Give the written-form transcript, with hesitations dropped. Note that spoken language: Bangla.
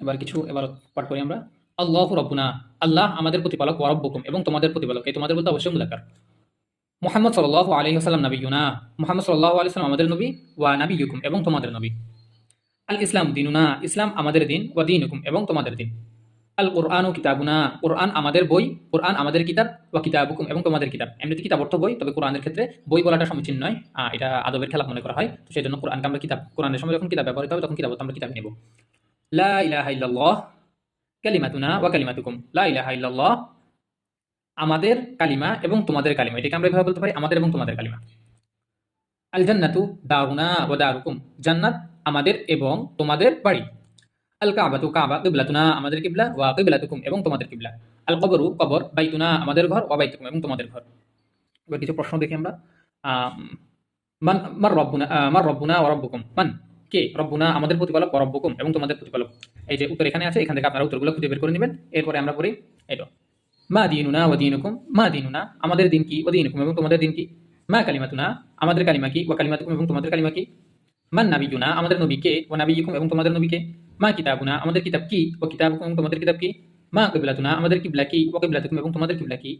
এবার পাঠ করি আমরা। আল্লাহু রাব্বুনা, আল্লাহ আমাদের প্রতিপালক, ওয়া রাব্বুকুম এবং তোমাদের প্রতিপালক। এই তোমাদের বলতে অবশ্যই মুযাক্কার। মুহাম্মদ সাল্লাল্লাহু আলাইহি ওয়াসাল্লাম নাবিয়ুনা, মুহাম্মদ সাল্লাল্লাহু আলাইহি ওয়াসাল্লাম আমাদের নবী, ওয়া নাবিয়ুকুম এবং তোমাদের নবী। আল ইসলাম দিনুনা, ইসলাম আমাদের দিন, ওয়া দীনুকুম এবং তোমাদের দিন। আল কুরআনু কিতাবুনা, কুরআন আমাদের বই, কুরআন আমাদের কিতাব, ওয়া কিতাবুকুম এবং তোমাদের কিতাব। এমনিতে কিতাব অর্থ বই, তবে কোরআনের ক্ষেত্রে বই বলাটা সমীচীন নয়। এটা আদবের খেলাপ মনে করা হয়। তো সেজন্য কোরআনকে আমরা কিতাব, কোরআনের সময় যখন কিতাব ব্যবহৃত হবে তখন কিতাব অর্থে আমরা কিতাব নেব। লা ইলাহা ইল্লাল্লাহ কালিমাতুনা ওয়া কালিমাতুকুম। লা ইলাহা ইল্লাল্লাহ আমাদের কালিমা এবং তোমাদের কালিমা। এটাকে আমরা এভাবে বলতে পারি, আমাদের এবং তোমাদের কালিমা। আল জান্নাতু দারুনা ওয়া দারুকুম, জান্নাত আমাদের এবং তোমাদের বাড়ি। আল কাবাতু কাবা কিবলাতুনা আমাদের কিবলা, ওয়া কিবলাতুকুম এবং তোমাদের কিবলা। আল কবরু কবর, বাইতুনা আমাদের ঘর, ওয়া বাইতুকুম এবং তোমাদের ঘর। এবার কিছু প্রশ্ন দেখি আমরা। আম, মান মার রব্বুনা, মার রব্বুনা ওয়া রব্বুকুম। মান কে, রব্বুনা আমাদের প্রতিপালক, ওয়া রব্বুকুম এবং তোমাদের প্রতিপালক। এই যে উত্তর এখানে আছে, এখান থেকে আপনারা উত্তরগুলো খুঁজে বের করে নেবেন। এরপরে আমরা পড়ি এটা। মা দিনুনা ওয়া দীনুকুম, মা দিনুনা আমাদের দিন কি, ওয়া দীনুকুম এবং তোমাদের দিন কি। মা কালিমাতুনা আমাদের কালিমা কি, ওয়া কালিমাতুকুম এবং তোমাদের কালিমা কি। মান নাবিয়ুনা আমাদের নবী কে, ওয়া নাবিয়ুকুম এবং তোমাদের নবী কে। মা কিতাবুনা আমাদের কিতাব কি, ওয়া কিতাবুকুম এবং তোমাদের কিতাব কি। মা কিবলাতুনা আমাদের কিবলা কি, ওয়া কিবলাতুকুম এবং তোমাদের কিবলা কি।